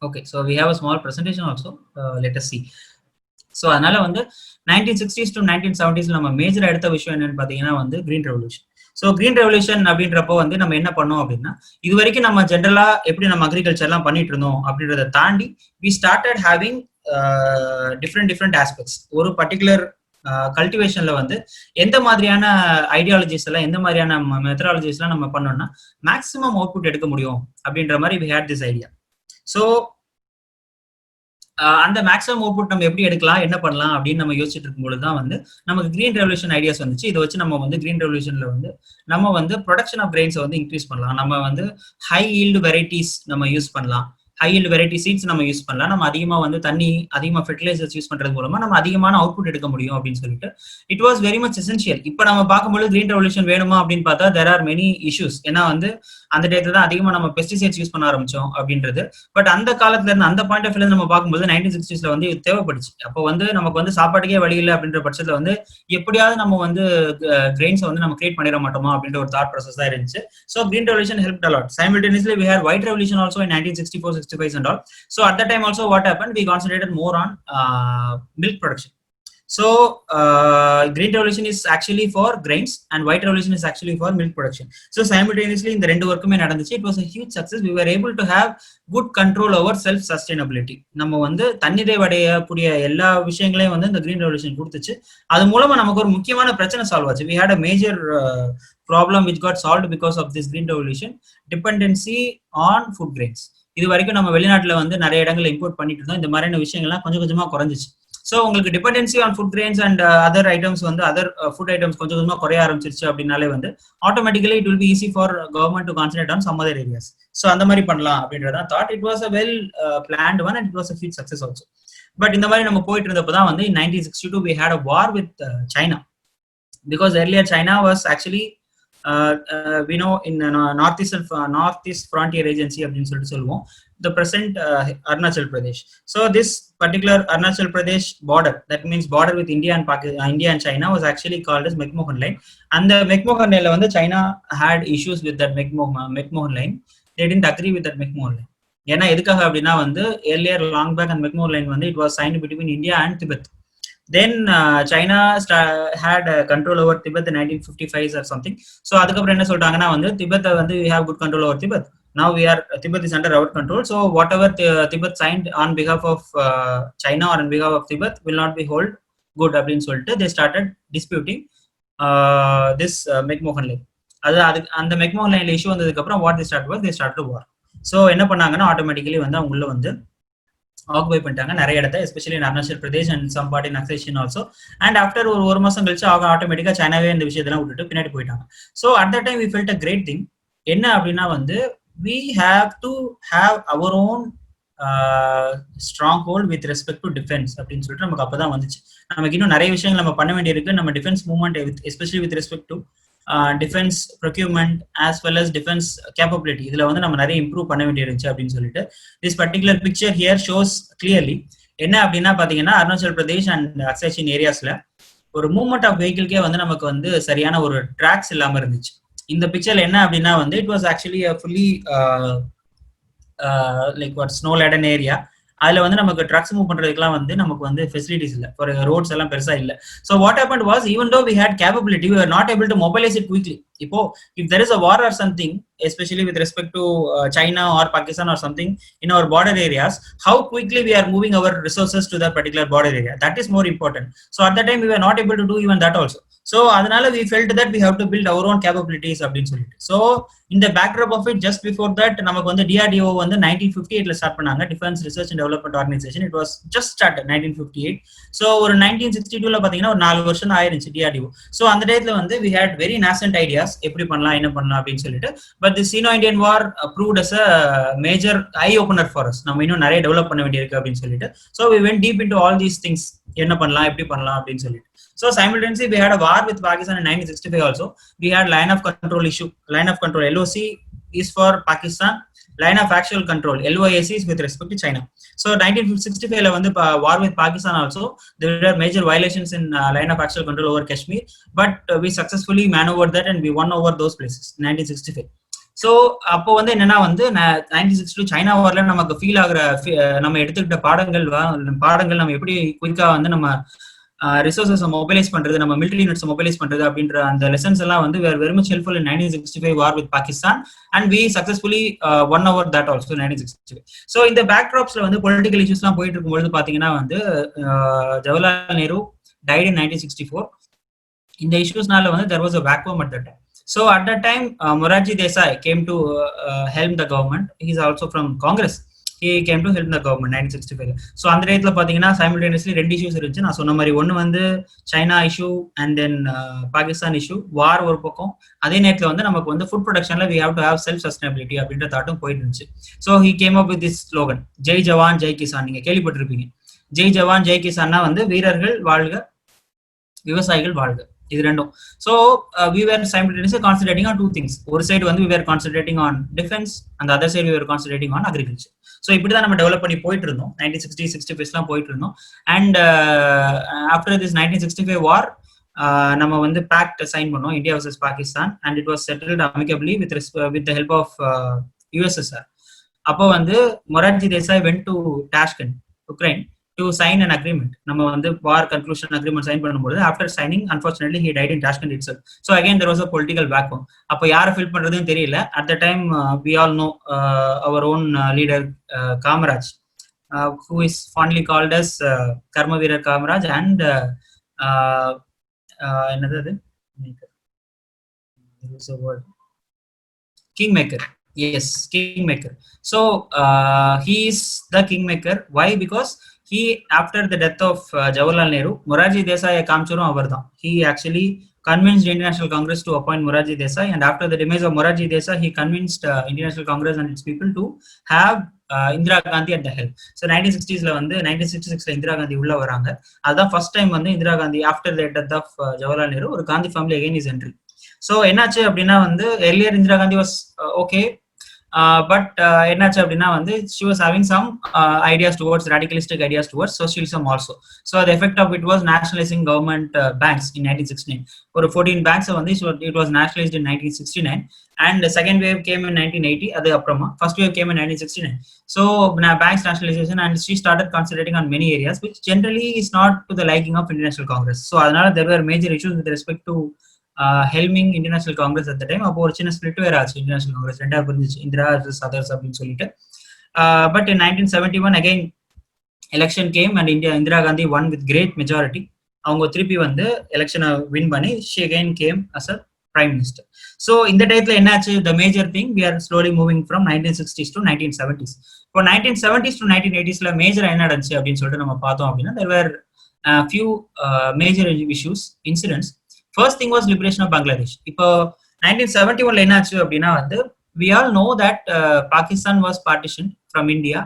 Okay, so we have a small presentation also. Let us see. So அதனால வந்து 1960s to 1970s நம்ம major எடுத்த விஷயம் என்னன்னு பார்த்தீங்கன்னா வந்து green revolution. So green revolution அப்படின்றப்போ வந்து நம்ம என்ன பண்ணோம் அப்படின்னா, இது வரைக்கும் நம்ம ஜென்ரலா எப்படி நம்ம அக்ரிகல்ச்சர்லாம் பண்ணிட்டு இருந்தோம் அப்படின்றத தாண்டி we started having different aspects. ஒரு பர்டிகுலர் கல்டிவேஷன்ல வந்து எந்த மாதிரியான ஐடியாலஜிஸ் எல்லாம், எந்த மாதிரியான மெத்தடாலஜிஸ் எல்லாம் நம்ம பண்ணோம்னா மேக்ஸிமம் அவுட்புட் எடுக்க முடியும் அப்படின்ற மாதிரி we had this idea. So அந்த மேக்ஸிமம் அவுட்புட் நம்ம எப்படி எடுக்கலாம், என்ன பண்ணலாம் அப்படின்னு நம்ம யோசிச்சுட்டு இருக்கும்போது தான் வந்து நமக்கு கிரீன் ரெவல்யூஷன் ஐடியாஸ் வந்துச்சு. இதை வச்சு நம்ம வந்து கிரீன் ரெவல்யூஷன்ல வந்து நம்ம வந்து ப்ரொடக்ஷன் ஆஃப் கிரெயின்ஸை வந்து இன்க்ரீஸ் பண்ணலாம். நம்ம வந்து ஹை ஈல்டு வெரைட்டிஸ் நம்ம யூஸ் பண்ணலாம், ஹை ஈல்டு வெரைட்டி சீட்ஸ் நம்ம யூஸ் பண்ணலாம். நம்ம அதிகமாக வந்து தண்ணி, அதிகமாக ஃபெர்டிலைசர்ஸ் யூஸ் பண்றது மூலமா நம்ம அதிகமான அவுட்புட் எடுக்க முடியும் அப்படின்னு சொல்லிட்டு it was very much essential. இப்போ நம்ம பார்க்கும்போது கிரீன் ரெவல்யூஷன் வேணுமா அப்படின்னு பார்த்தா தேர் ஆர் மெனி இஷ்யூஸ். ஏன்னா வந்து அந்த டேத்துல தான் அதிகமாக நம்ம பெஸ்டிசைட்ஸ் யூஸ் பண்ண ஆரம்பிச்சோம் அப்படின்றது. பட் அந்த காலத்துல இருந்து, அந்த பாயிண்ட் ஆஃப் வியூல நம்ம பார்க்கும்போது 1960s வந்து தேவைப்படுச்சு. அப்போ வந்து நமக்கு வந்து சாப்பாட்டுக்கே வழி இல்லை அப்படின்ற பட்சத்துல வந்து எப்படியாவது நம்ம வந்து கிரெயின்ஸை வந்து நம்ம கிரியேட் பண்ணிட மாட்டோமா அப்படின்ற ஒரு தாட் ப்ராசஸ் தான் இருந்துச்சு. So green revolution help a lot. Simultaneously we had white revolution also in 1964-65 and all. So at that time also what happened, we concentrated more on milk production. So green revolution is actually for grains and white revolution is actually for milk production. So simultaneously இந்த ரெண்டு வர்க்குமே நடந்துச்சு. It was a huge success. We were able to have good control over self sustainability. நம்ம வந்து தன்னிறைவு அடையக்கூடிய எல்லா விஷயங்களையும் வந்து இந்த green revolution கொடுத்துச்சு. அது மூலமா நமக்கு ஒரு முக்கியமான பிரச்சனை சால்வ் ஆச்சு. We had a major problem which got solved because of this green revolution, dependency on food grains. இது வரைக்கும் நம்ம வெளிநாட்டுல வந்து நிறைய இடங்கள்ல இம்போர்ட் பண்ணிட்டு இருந்தோம். இந்த மாதிரியான விஷயங்கள்லாம் கொஞ்சம் கொஞ்சமா குறைஞ்சிச்சு. ஸோ உங்களுக்கு dependency on food grains and other items வந்து அதர் ஃபுட் ஐட்டம்ஸ் கொஞ்சம் கொஞ்சமா குறைய ஆரம்பிச்சிருச்சு அப்படின்னாலே வந்து automatically it will be easy for government to concentrate on some other areas. So அந்த மாதிரி பண்ணலாம் அப்படின்றத thought. It was a well planned one and it was a huge success also. But இந்த மாதிரி நம்ம போயிட்டு இருந்தப்போ தான் வந்து in 1962 we had a war with China, because earlier China was actually we know in northeast frontier agency அப்படின்னு சொல்லிட்டு சொல்லுவோம், the present Arunachal Pradesh. So this particular Arunachal Pradesh border, that means border with India and India and China, was actually called as McMahon line. And the McMahon line வந்து China had issues with that McMahon line. They didn't agree with that McMahon line. ஏன்னா எதுக்காக அப்படின்னா வந்து earlier long back and McMahon line வந்து it was signed between India and Tibet. Then China had control over Tibet in 1955 or something. So அதுக்கப்புறம் என்ன சொல்றாங்கன்னா வந்து Tibet வந்து we have good control over Tibet. Now Tibet is under our control. So whatever Tibet signed on behalf of China or on behalf of Tibet will not be hold good அப்படின்னு சொல்லிட்டு they started disputing this McMahon line. அது அந்த McMahon line issue வந்ததுக்கு அப்புறம் what they started war. So என்ன பண்ணாங்கன்னா automatically வந்து அவங்கள வந்து ஆக்குபை பண்ணிட்டாங்க நிறைய இடத்த, especially in Arunachal Pradesh and some part in accession also. And after ஒரு மாசம் கழிச்சு அவங்க ஆட்டோமேட்டிக்கா சைனாவே இந்த விஷயத்தெல்லாம் விட்டுட்டு பின்னாடி போயிட்டாங்க. So at the time we felt a great thing. என்ன அப்படின்னா வந்து we have to have our own stronghold with respect to defense அப்படின்னு சொல்லிட்டு நமக்கு அப்பதான் வந்துச்சு. நமக்கு இன்னும் நிறைய விஷயங்கள் நம்ம பண்ண வேண்டியிருக்கு. நம்ம defence movement especially with respect to defence procurement as well as defence capability, இதுல வந்து நம்ம நிறைய இம்ப்ரூவ் பண்ண வேண்டியிருந்துச்சு அப்படின்னு சொல்லிட்டு this particular picture here shows clearly. என்ன அப்படின்னா பாத்தீங்கன்னா அருணாச்சல் பிரதேஷ் அண்ட் அக்சேஷன் ஏரியாஸ்ல ஒரு மூவ்மெண்ட் ஆஃப் வெஹிக்கிள்கே வந்து நமக்கு வந்து சரியான ஒரு ட்ராக்ஸ் இல்லாம இருந்துச்சு. இந்த பிக்சர்ல என்ன அப்படின்னா வந்து it was actually fully like what snow laden area. அதுல வந்து நமக்கு ட்ரக்ஸ் மூவ் பண்றதுக்குலாம் வந்து நமக்கு வந்து ஃபெசிலிட்டிஸ் இல்ல, ஒரு ரோட்ஸ் எல்லாம் பெருசா இல்ல. So what happened was, even though we had capability, we were not able to mobilize it quickly. இப்போ if there is a war or something, especially with respect to China or Pakistan or something in our border areas, how quickly we are moving our resources to that particular border area, that is more important. So at that time we were not able to do even that also. So அதனால we felt that we have to build our own capabilities அப்படின்னு சொல்லிட்டு. So in the backdrop of it, just before that நமக்கு வந்து DRDO வந்து 1958ல start பண்ணாங்க, Defense Research and Development Organization. It was just started 1958. So ஒரு 1962ல பாத்தீங்கன்னா ஒரு 4 வருஷம் ஆயிருச்சு DRDO. So அந்த டேட்ல வந்து we had very nascent ideas எப்படி பண்ணலாம் என்ன பண்ணலாம் அப்படின்னு சொல்லிட்டு. But the Sino-Indian War proved as a major eye opener for us. நம்ம இன்னும் நிறைய டெவலப் பண்ண வேண்டியிருக்கு அப்படின்னு சொல்லிட்டு. So we went deep into all these things. என்ன பண்ணலாம் எப்படி பண்ணலாம் அப்படின்னு சொல்லிட்டு. So simultaneously we had a war with Pakistan in 1965 also. We had line of control issue. Line of control LOC is for Pakistan. Line of actual control LOAC is with respect to China. So 1965 la vandu war with Pakistan also, there were major violations in line of actual control over Kashmir, but we successfully maneuvered that and we won over those places in 1965. So அப்போ வந்து என்னன்னா வந்து 1962 China வார்ல நமக்கு feel ஆகுற நம்ம எடுத்துக்கிட்ட பாடங்கள் நம்ம எப்படி குயிக்கா வந்து நம்ம ரிசோர்சஸ் மொபைலைஸ் பண்றது, நம்ம மிலிட்டரி யூனிட்ஸ் மொபைலைஸ் பண்றது அப்படின்ற அந்த லெசன்ஸ் எல்லாம் வந்து very much helpful in 1965 war with Pakistan and we successfully won over that also 1965. So இந்த பேக்ட்ராப்ஸ்ல வந்து பொலிட்டிக்கல் இஷ்யூஸ் எல்லாம் போயிட்டு இருக்கும்போது பாத்தீங்கன்னா வந்து ஜவஹர்லால் நேரு died in 1964. இந்த இஷ்யூஸ்னால வந்து there was a vacuum at that time. So at that time, Morarji Desai came to help the government. He is also from Congress. He came to help the government 1965. So அந்த நேரத்துல பாத்தீங்கன்னா simultaneously ரெண்டு issues இருந்துச்சு. நான் சொன்ன மாதிரி ஒன்னு வந்து China issue and then Pakistan issue, war ஒரு பக்கம். அதே நேரத்துல வந்து நமக்கு வந்து ஃபுட் ப்ரொடக்ஷன்ல we have to have self sustainability அப்படின்ற தாட்டும் போயிட்டு இருந்துச்சு. So he came up with this slogan, Jai ஜவான் ஜெய் கிசான். நீங்க கேள்விப்பட்டிருப்பீங்க. ஜெய் ஜவான் ஜெய் கிசான்னா வந்து வீரர்கள் வாழ்க, விவசாயிகள் வாழ்க, இது ரெண்டும். So we were simultaneously concentrating on two things. ஒரு சைடு வந்து we were concentrating on defense and the other side we were concentrating on agriculture. So இப்படிதான் நம்ம டெவலப் பண்ணி போயிட்டு இருந்தோம். 1960-65 போயிட்டு இருந்தோம். அண்ட் ஆஃப்டர் திஸ் 1965 வார் நம்ம வந்து பேக்ட் சைன் பண்ணோம், India versus Pakistan, and it was settled amicably with the help of USSR. அப்போ வந்து Morarji Desai went to Tashkent, Ukraine, to sign an agreement. நம்ம வந்து war conclusion agreement sign பண்ணும்போது after signing unfortunately he died in Tashkent itself. So again there was a political vacuum. அப்போ யாரை fill பண்றதுன்னு தெரியல. At the time we all know our own leader Kamaraj, who is fondly called as Karma Veerar Kamaraj and another there is a word, kingmaker. Yes, kingmaker. So he is the kingmaker. Why? Because he, after the death of Jawaharlal Nehru, Morarji Desai kaamcharum avardan. He actually convinced Indian National Congress to appoint Morarji Desai, and after the demise of Morarji Desai, he convinced Indian National Congress and its people to have Indira Gandhi at the helm. So 1960s la வந்து 1966 la Indira Gandhi உள்ள வராங்க. அதான் first time வந்து Indira Gandhi after the death of Jawaharlal Nehru ஒரு Gandhi family again is entry. So என்னாச்சு அப்படின்னா வந்து earlier Indira Gandhi was okay, but என்னாச்சு அப்படின்னா வந்து she was having some ideas towards radicalistic ideas towards socialism also. So the effect of it was nationalizing government banks in 1969. ஒரு 14 banks வந்து it was nationalized in 1969, and the second wave came in 1980. அது அப்புறமா first wave came in 1969. So banks nationalization, and she started concentrating on many areas which generally is not to the liking of Indian National Congress. So அதனால there were major issues with respect to helming Indian National Congress at the time. அப்போ ஒரு சின்ன split வேற ஆச்சு, Indian National Congress ரெண்டா பிரிஞ்சிச்சு, Indira versus others அப்படின்னு சொல்லிட்டு. But in 1971 again election came and Indira Gandhi won with great majority. அவங்க திருப்பி வந்து எலெக்ஷனை வின் பண்ணி she again came as a prime minister. So இந்த டயத்துல என்னாச்சு, the major thing, we are slowly moving from 1960s to 1970s. இப்போ 1970s to 1980sல மேஜரா என்ன நடந்துச்சு அப்படின்னு சொல்லிட்டு நம்ம பார்த்தோம் அப்படின்னா there were few major issues, incidents. First thing was liberation of Bangladesh. இப்போ 1971 என்னாச்சு அப்படின்னா வந்து we all know that Pakistan was partitioned from India.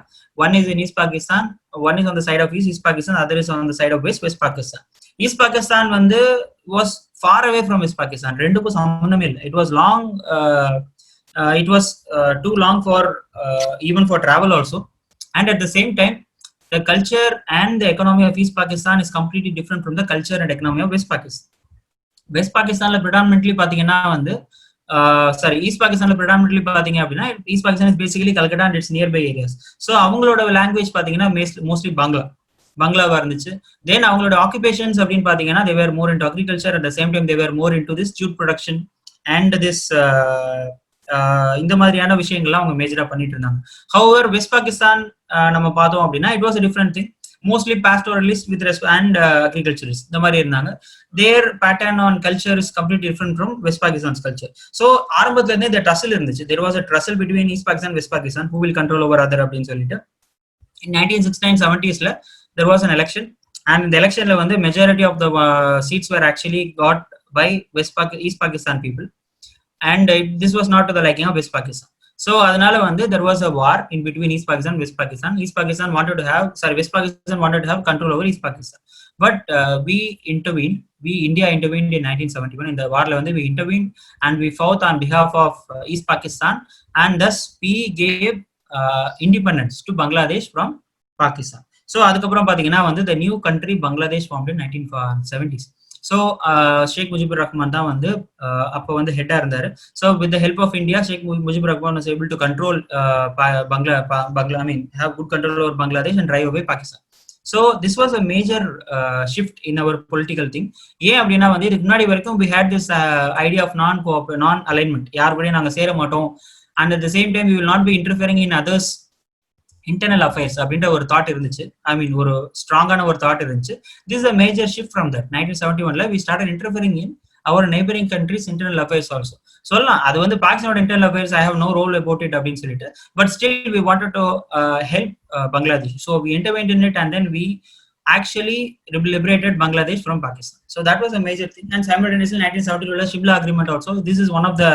One is in East Pakistan, one is on the side of East Pakistan, other is on the side of West Pakistan. East Pakistan வந்து was far away from West Pakistan. ரெண்டுக்கும் சம்பந்தமே இல்லை. It was long, it was too long for even for travel also, and at the same time the culture and the economy of East Pakistan is completely different from the culture and economy of West Pakistan. West பாகிஸ்தான்ல predominantly பாத்தீங்கன்னா வந்து East பாகிஸ்தான்ல predominantly பாத்தீங்க அப்படின்னா East Pakistan is basically Calcutta and its nearby areas. So அவங்களோட language பாத்தீங்கன்னா mostly பங்களாவா இருந்துச்சு. தென் அவங்களோட ஆக்குபேஷன்ஸ் அப்படின்னு பாத்தீங்கன்னா they were more into agriculture, at the same time they were more into this jute production and this இந்த மாதிரியான விஷயங்கள்லாம் அவங்க மேஜரா பண்ணிட்டு இருந்தாங்க. However வெஸ்ட் பாகிஸ்தான் நம்ம பார்த்தோம் அப்படின்னா it was a different thing, mostly pastoralist with respect and agriculturist இந்த மாதிரி இருந்தாங்க. Their pattern on culture is completely different from West Pakistan's culture. So ஆரம்பத்துல இருந்தே இந்த ட்ரசல் இருந்துச்சு. There was a tussle between East Pakistan and West Pakistan, who will control over other அப்படின்னு சொல்லிட்டு. In 1969-70sல there was an election, and the electionல வந்து majority of the seats were actually got by East Pakistan people, and this was not to the liking of West Pakistan. So அதனால வந்து there was a war in between East Pakistan and West Pakistan. West Pakistan wanted to have control over East Pakistan, but India intervened in 1971. In the warல வந்து we intervened and we fought on behalf of East Pakistan, and thus we gave independence to Bangladesh from Pakistan. So அதுக்கப்புறம் பாத்தீங்கன்னா வந்து the new country Bangladesh formed in 1970s. So Sheikh Mujibur Rahman தான் வந்து அப்போ வந்து ஹெட்டா இருந்தாரு. So with the help of India, Sheikh Mujibur Rahman was able to control Bangla I mean have good control over Bangladesh and drive away Pakistan. So this was a major shift in our political thing. ஏன் அப்படின்னா வந்து இதுக்கு முன்னாடி வரைக்கும் we had this idea of non alignment, யார் கூடயும் நாங்கள் சேர மாட்டோம், and at the same time we will not be interfering in others internal affairs அப்படின்ற ஒரு தாட் இருந்துச்சு. ஐ மீன் ஒரு ஸ்ட்ராங்கான ஒரு தாட் இருந்துச்சு. This is a major shift from that. 1971 we started interfering in our neighbouring countries internal affairs also. சொல்லலாம் அது வந்து பாகிஸ்தானோட internal affairs, I have no role about it அப்படின்னு சொல்லிட்டு, but still we wanted to help Bangladesh. So we intervened in it and then we actually liberated Bangladesh from Pakistan. So that was a major thing. And simultaneously 1970 Shimla agreement also. This is one of the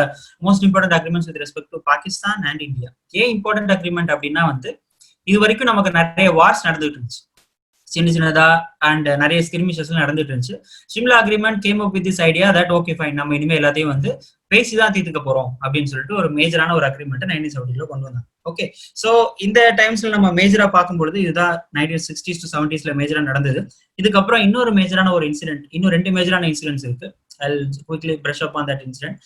most important agreements with respect to Pakistan and India. ஏன் important agreement அப்படின்னா வந்து இது வரைக்கும் நமக்கு நிறைய Wars நடந்துட்டு இருந்துச்சு, சின்ன சின்னதா அண்ட் நிறைய ஸ்கிரிமிஷஸ் நடந்துட்டு இருந்துச்சு. Shimla agreement came up with this idea that okay fine, நம்ம இனிமே எல்லாத்தையும் வந்து பேசிதான் தீர்த்துக்க போறோம் அப்படின்னு சொல்லிட்டு ஒரு மேஜரான ஒரு அக்ரிமெண்ட் 1970 கொண்டு வந்தாங்க. ஓகே, ஸோ இந்த டைம்ஸ்ல நம்ம மேஜரா பார்க்கும்பொழுது இதுதான் 1960s to 70s மேஜரா நடந்தது. இதுக்கப்புறம் இன்னொரு மேஜரான ஒரு இன்சிடென்ட், இன்னும் 2 மேஜரான இன்சிடென்ட்ஸ் இருக்கு. I'll quickly brush up on that incident.